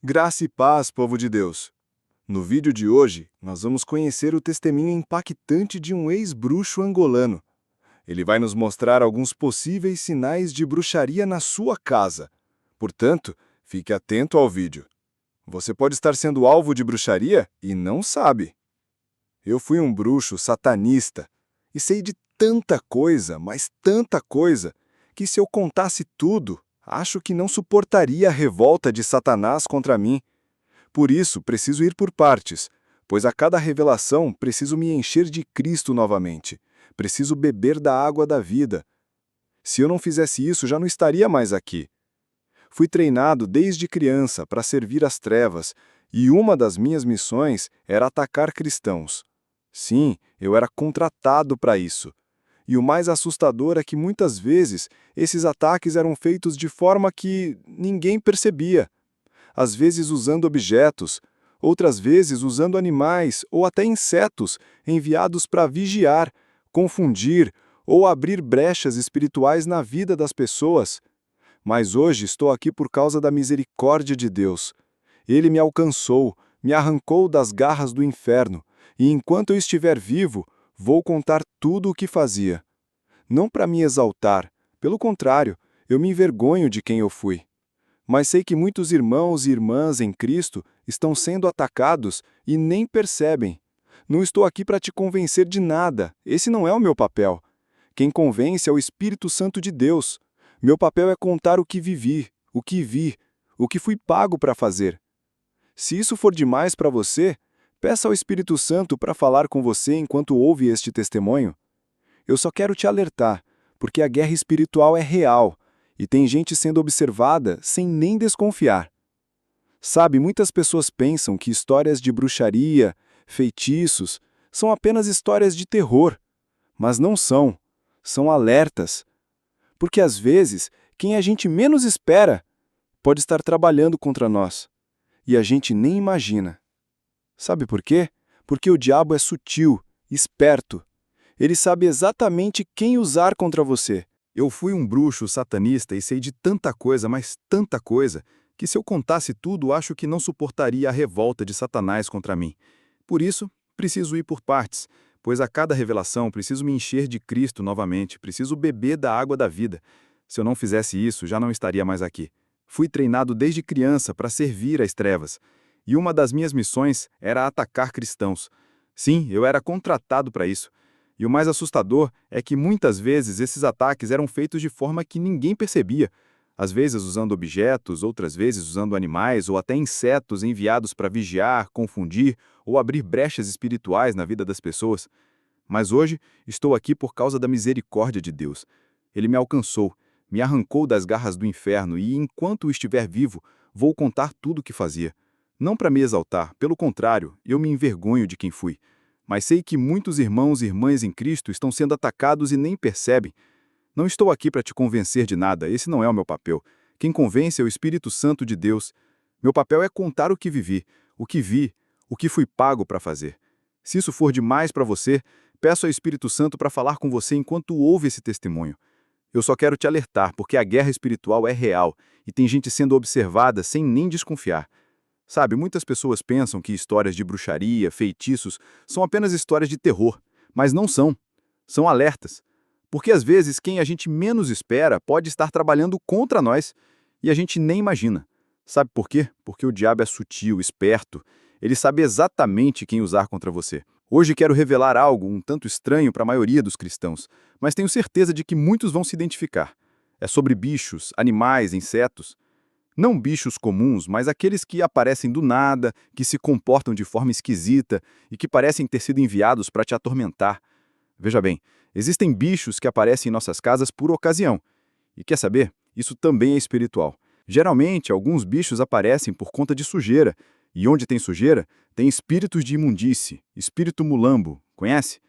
Graça e paz, povo de Deus. No vídeo de hoje, nós vamos conhecer o testemunho impactante de um ex-bruxo angolano. Ele vai nos mostrar alguns possíveis sinais de bruxaria na sua casa. Portanto, fique atento ao vídeo. Você pode estar sendo alvo de bruxaria e não sabe. Eu fui um bruxo satanista e sei de tanta coisa, mas tanta coisa, que se eu contasse tudo, acho que não suportaria a revolta de Satanás contra mim. Por isso, preciso ir por partes, pois a cada revelação preciso me encher de Cristo novamente. Preciso beber da água da vida. Se eu não fizesse isso, já não estaria mais aqui. Fui treinado desde criança para servir as trevas, e uma das minhas missões era atacar cristãos. Sim, eu era contratado para isso. E o mais assustador é que muitas vezes esses ataques eram feitos de forma que ninguém percebia. Às vezes usando objetos, outras vezes usando animais ou até insetos enviados para vigiar, confundir ou abrir brechas espirituais na vida das pessoas. Mas hoje estou aqui por causa da misericórdia de Deus. Ele me alcançou, me arrancou das garras do inferno, e enquanto eu estiver vivo, vou contar tudo o que fazia. Não para me exaltar, pelo contrário, eu me envergonho de quem eu fui. Mas sei que muitos irmãos e irmãs em Cristo estão sendo atacados e nem percebem. Não estou aqui para te convencer de nada, esse não é o meu papel. Quem convence é o Espírito Santo de Deus. Meu papel é contar o que vivi, o que vi, o que fui pago para fazer. Se isso for demais para você, peça ao Espírito Santo para falar com você enquanto ouve este testemunho. Eu só quero te alertar, porque a guerra espiritual é real e tem gente sendo observada sem nem desconfiar. Sabe, muitas pessoas pensam que histórias de bruxaria, feitiços, são apenas histórias de terror, mas não são. São alertas. Porque às vezes, quem a gente menos espera pode estar trabalhando contra nós, e a gente nem imagina. Sabe por quê? Porque o diabo é sutil, esperto. Ele sabe exatamente quem usar contra você. Eu fui um bruxo satanista e sei de tanta coisa, mas tanta coisa, que se eu contasse tudo, acho que não suportaria a revolta de Satanás contra mim. Por isso, preciso ir por partes, pois a cada revelação preciso me encher de Cristo novamente, preciso beber da água da vida. Se eu não fizesse isso, já não estaria mais aqui. Fui treinado desde criança para servir às trevas, e uma das minhas missões era atacar cristãos. Sim, eu era contratado para isso. E o mais assustador é que muitas vezes esses ataques eram feitos de forma que ninguém percebia, às vezes usando objetos, outras vezes usando animais ou até insetos enviados para vigiar, confundir ou abrir brechas espirituais na vida das pessoas. Mas hoje estou aqui por causa da misericórdia de Deus. Ele me alcançou, me arrancou das garras do inferno e, enquanto estiver vivo, vou contar tudo o que fazia. Não para me exaltar, pelo contrário, eu me envergonho de quem fui. Mas sei que muitos irmãos e irmãs em Cristo estão sendo atacados e nem percebem. Não estou aqui para te convencer de nada, esse não é o meu papel. Quem convence é o Espírito Santo de Deus. Meu papel é contar o que vivi, o que vi, o que fui pago para fazer. Se isso for demais para você, peço ao Espírito Santo para falar com você enquanto ouve esse testemunho. Eu só quero te alertar, porque a guerra espiritual é real e tem gente sendo observada sem nem desconfiar. Sabe, muitas pessoas pensam que histórias de bruxaria, feitiços, são apenas histórias de terror, mas não são. São alertas. Porque às vezes quem a gente menos espera pode estar trabalhando contra nós e a gente nem imagina. Sabe por quê? Porque o diabo é sutil, esperto. Ele sabe exatamente quem usar contra você. Hoje quero revelar algo um tanto estranho para a maioria dos cristãos, mas tenho certeza de que muitos vão se identificar. É sobre bichos, animais, insetos. Não bichos comuns, mas aqueles que aparecem do nada, que se comportam de forma esquisita e que parecem ter sido enviados para te atormentar. Veja bem, existem bichos que aparecem em nossas casas por ocasião. E quer saber? Isso também é espiritual. Geralmente, alguns bichos aparecem por conta de sujeira. E onde tem sujeira, tem espíritos de imundície, espírito mulambo, conhece?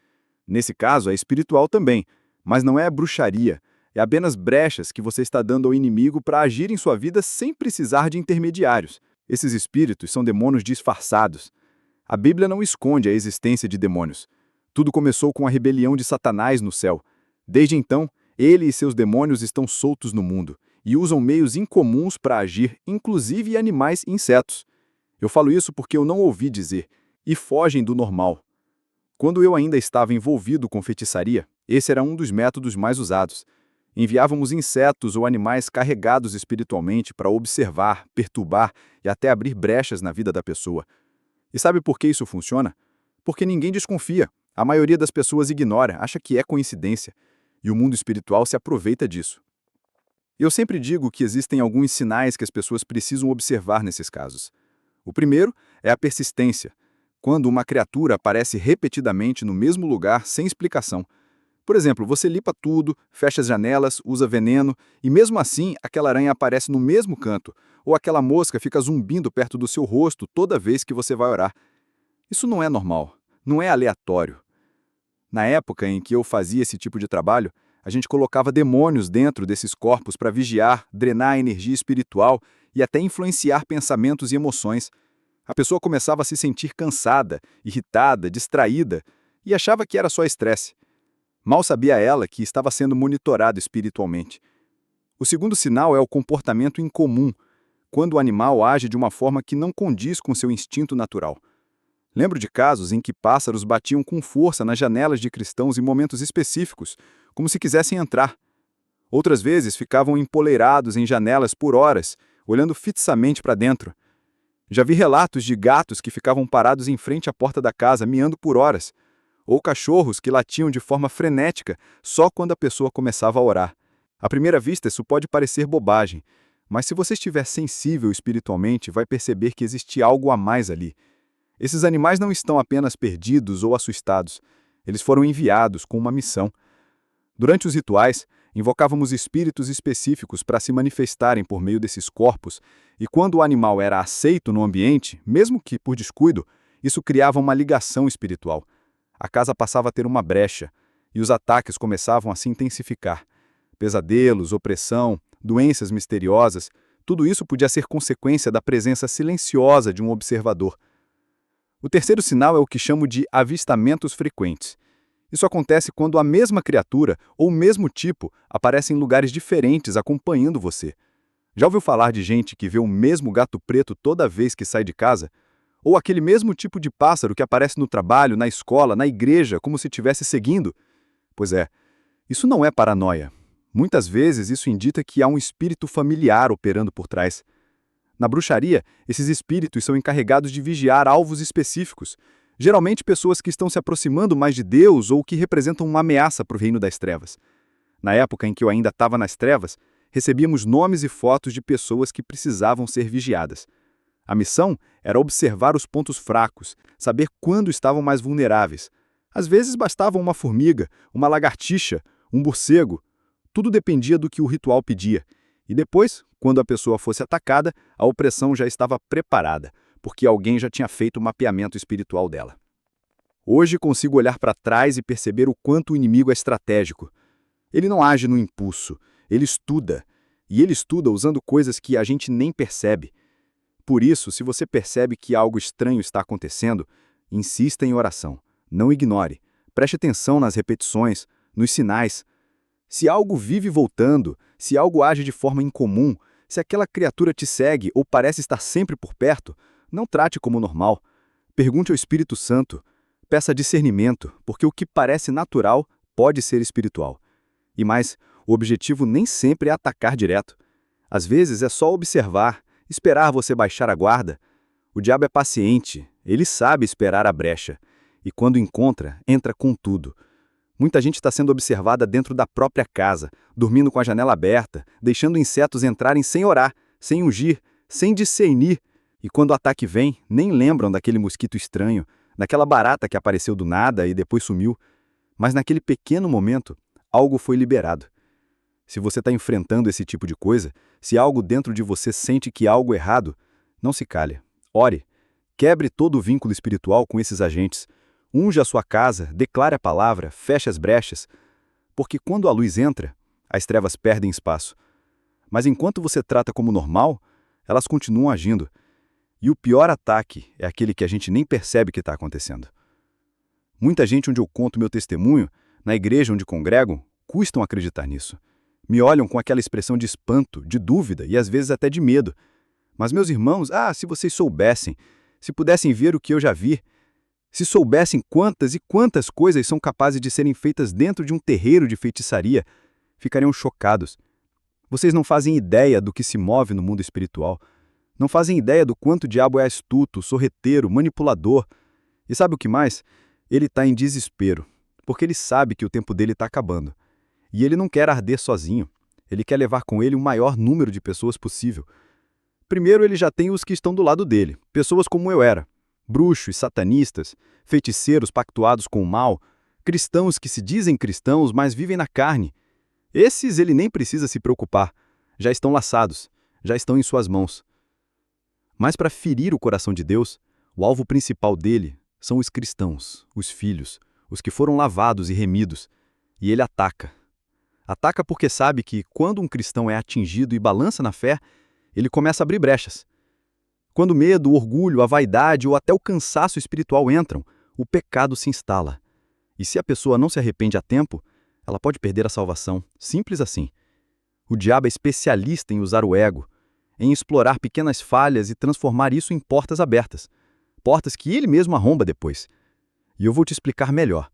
Nesse caso, é espiritual também, mas não é bruxaria. É apenas brechas que você está dando ao inimigo para agir em sua vida sem precisar de intermediários. Esses espíritos são demônios disfarçados. A Bíblia não esconde a existência de demônios. Tudo começou com a rebelião de Satanás no céu. Desde então, ele e seus demônios estão soltos no mundo, e usam meios incomuns para agir, inclusive animais e insetos. Eu falo isso porque eu não ouvi dizer, e fogem do normal. Quando eu ainda estava envolvido com feitiçaria, esse era um dos métodos mais usados. Enviávamos insetos ou animais carregados espiritualmente para observar, perturbar e até abrir brechas na vida da pessoa. E sabe por que isso funciona? Porque ninguém desconfia. A maioria das pessoas ignora, acha que é coincidência. E o mundo espiritual se aproveita disso. Eu sempre digo que existem alguns sinais que as pessoas precisam observar nesses casos. O primeiro é a persistência, quando uma criatura aparece repetidamente no mesmo lugar sem explicação. Por exemplo, você limpa tudo, fecha as janelas, usa veneno, e mesmo assim aquela aranha aparece no mesmo canto, ou aquela mosca fica zumbindo perto do seu rosto toda vez que você vai orar. Isso não é normal, não é aleatório. Na época em que eu fazia esse tipo de trabalho, a gente colocava demônios dentro desses corpos para vigiar, drenar a energia espiritual e até influenciar pensamentos e emoções. A pessoa começava a se sentir cansada, irritada, distraída e achava que era só estresse. Mal sabia ela que estava sendo monitorado espiritualmente. O segundo sinal é o comportamento incomum, quando o animal age de uma forma que não condiz com seu instinto natural. Lembro de casos em que pássaros batiam com força nas janelas de cristãos em momentos específicos, como se quisessem entrar. Outras vezes ficavam empoleirados em janelas por horas, olhando fixamente para dentro. Já vi relatos de gatos que ficavam parados em frente à porta da casa, miando por horas, ou cachorros que latiam de forma frenética só quando a pessoa começava a orar. À primeira vista, isso pode parecer bobagem, mas se você estiver sensível espiritualmente, vai perceber que existe algo a mais ali. Esses animais não estão apenas perdidos ou assustados, eles foram enviados com uma missão. Durante os rituais, invocávamos espíritos específicos para se manifestarem por meio desses corpos, e quando o animal era aceito no ambiente, mesmo que por descuido, isso criava uma ligação espiritual. A casa passava a ter uma brecha, e os ataques começavam a se intensificar. Pesadelos, opressão, doenças misteriosas, tudo isso podia ser consequência da presença silenciosa de um observador. O terceiro sinal é o que chamo de avistamentos frequentes. Isso acontece quando a mesma criatura ou o mesmo tipo aparece em lugares diferentes acompanhando você. Já ouviu falar de gente que vê o mesmo gato preto toda vez que sai de casa? Ou aquele mesmo tipo de pássaro que aparece no trabalho, na escola, na igreja, como se estivesse seguindo? Pois é, isso não é paranoia. Muitas vezes isso indica que há um espírito familiar operando por trás. Na bruxaria, esses espíritos são encarregados de vigiar alvos específicos, geralmente pessoas que estão se aproximando mais de Deus ou que representam uma ameaça para o reino das trevas. Na época em que eu ainda estava nas trevas, recebíamos nomes e fotos de pessoas que precisavam ser vigiadas. A missão era observar os pontos fracos, saber quando estavam mais vulneráveis. Às vezes bastava uma formiga, uma lagartixa, um morcego. Tudo dependia do que o ritual pedia. E depois, quando a pessoa fosse atacada, a opressão já estava preparada, porque alguém já tinha feito o mapeamento espiritual dela. Hoje consigo olhar para trás e perceber o quanto o inimigo é estratégico. Ele não age no impulso, ele estuda. E ele estuda usando coisas que a gente nem percebe. Por isso, se você percebe que algo estranho está acontecendo, insista em oração. Não ignore. Preste atenção nas repetições, nos sinais. Se algo vive voltando, se algo age de forma incomum, se aquela criatura te segue ou parece estar sempre por perto, não trate como normal. Pergunte ao Espírito Santo. Peça discernimento, porque o que parece natural pode ser espiritual. E mais, o objetivo nem sempre é atacar direto. Às vezes é só observar, esperar você baixar a guarda. O diabo é paciente, ele sabe esperar a brecha. E quando encontra, entra com tudo. Muita gente está sendo observada dentro da própria casa, dormindo com a janela aberta, deixando insetos entrarem sem orar, sem ungir, sem discernir. E quando o ataque vem, nem lembram daquele mosquito estranho, daquela barata que apareceu do nada e depois sumiu. Mas naquele pequeno momento, algo foi liberado. Se você está enfrentando esse tipo de coisa, se algo dentro de você sente que há algo errado, não se calhe. Ore. Quebre todo o vínculo espiritual com esses agentes. Unja a sua casa, declare a palavra, feche as brechas. Porque quando a luz entra, as trevas perdem espaço. Mas enquanto você trata como normal, elas continuam agindo. E o pior ataque é aquele que a gente nem percebe que está acontecendo. Muita gente onde eu conto meu testemunho, na igreja onde congrego, custam acreditar nisso. Me olham com aquela expressão de espanto, de dúvida e às vezes até de medo. Mas meus irmãos, se vocês soubessem, se pudessem ver o que eu já vi, se soubessem quantas e quantas coisas são capazes de serem feitas dentro de um terreiro de feitiçaria, ficariam chocados. Vocês não fazem ideia do que se move no mundo espiritual. Não fazem ideia do quanto o diabo é astuto, sorreteiro, manipulador. E sabe o que mais? Ele está em desespero, porque ele sabe que o tempo dele está acabando. E ele não quer arder sozinho. Ele quer levar com ele o maior número de pessoas possível. Primeiro, ele já tem os que estão do lado dele, pessoas como eu era. Bruxos, satanistas, feiticeiros pactuados com o mal, cristãos que se dizem cristãos, mas vivem na carne. Esses ele nem precisa se preocupar. Já estão laçados, já estão em suas mãos. Mas para ferir o coração de Deus, o alvo principal dele são os cristãos, os filhos, os que foram lavados e remidos. E ele ataca. Ataca porque sabe que, quando um cristão é atingido e balança na fé, ele começa a abrir brechas. Quando o medo, o orgulho, a vaidade ou até o cansaço espiritual entram, o pecado se instala. E se a pessoa não se arrepende a tempo, ela pode perder a salvação, simples assim. O diabo é especialista em usar o ego, em explorar pequenas falhas e transformar isso em portas abertas. Portas que ele mesmo arromba depois. E eu vou te explicar melhor.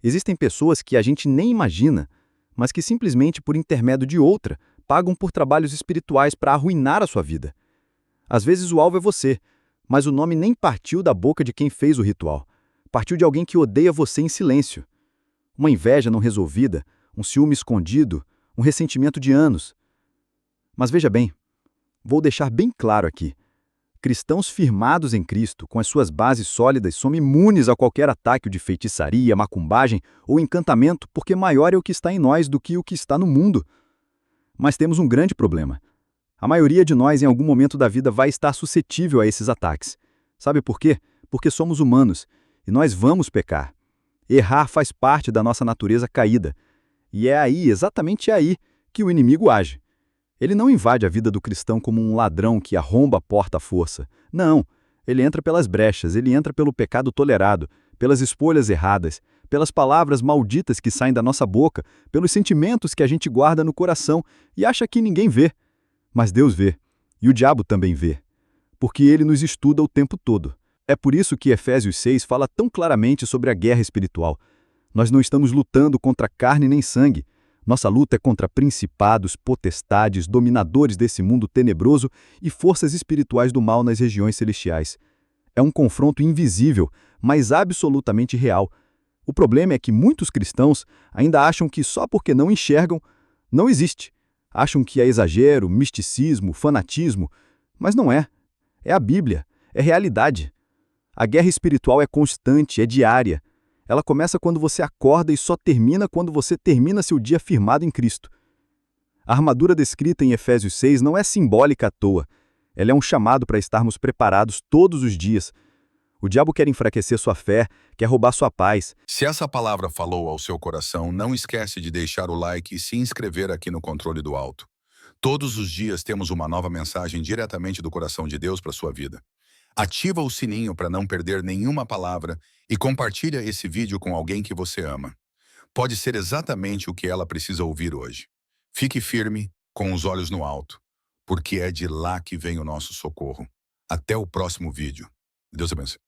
Existem pessoas que a gente nem imagina, mas que simplesmente por intermédio de outra, pagam por trabalhos espirituais para arruinar a sua vida. Às vezes o alvo é você, mas o nome nem partiu da boca de quem fez o ritual. Partiu de alguém que odeia você em silêncio. Uma inveja não resolvida, um ciúme escondido, um ressentimento de anos. Mas veja bem, vou deixar bem claro aqui. Cristãos firmados em Cristo, com as suas bases sólidas, são imunes a qualquer ataque de feitiçaria, macumbagem ou encantamento, porque maior é o que está em nós do que o que está no mundo. Mas temos um grande problema. A maioria de nós, em algum momento da vida, vai estar suscetível a esses ataques. Sabe por quê? Porque somos humanos e nós vamos pecar. Errar faz parte da nossa natureza caída. E é aí, exatamente aí, que o inimigo age. Ele não invade a vida do cristão como um ladrão que arromba a porta à força. Não, ele entra pelas brechas, ele entra pelo pecado tolerado, pelas escolhas erradas, pelas palavras malditas que saem da nossa boca, pelos sentimentos que a gente guarda no coração e acha que ninguém vê. Mas Deus vê, e o diabo também vê, porque ele nos estuda o tempo todo. É por isso que Efésios 6 fala tão claramente sobre a guerra espiritual. Nós não estamos lutando contra carne nem sangue. Nossa luta é contra principados, potestades, dominadores desse mundo tenebroso e forças espirituais do mal nas regiões celestiais. É um confronto invisível, mas absolutamente real. O problema é que muitos cristãos ainda acham que só porque não enxergam, não existe. Acham que é exagero, misticismo, fanatismo, mas não é. É a Bíblia, é realidade. A guerra espiritual é constante, é diária. Ela começa quando você acorda e só termina quando você termina seu dia firmado em Cristo. A armadura descrita em Efésios 6 não é simbólica à toa. Ela é um chamado para estarmos preparados todos os dias. O diabo quer enfraquecer sua fé, quer roubar sua paz. Se essa palavra falou ao seu coração, não esquece de deixar o like e se inscrever aqui no Controle do Alto. Todos os dias temos uma nova mensagem diretamente do coração de Deus para sua vida. Ativa o sininho para não perder nenhuma palavra e compartilha esse vídeo com alguém que você ama. Pode ser exatamente o que ela precisa ouvir hoje. Fique firme, com os olhos no alto, porque é de lá que vem o nosso socorro. Até o próximo vídeo. Deus abençoe.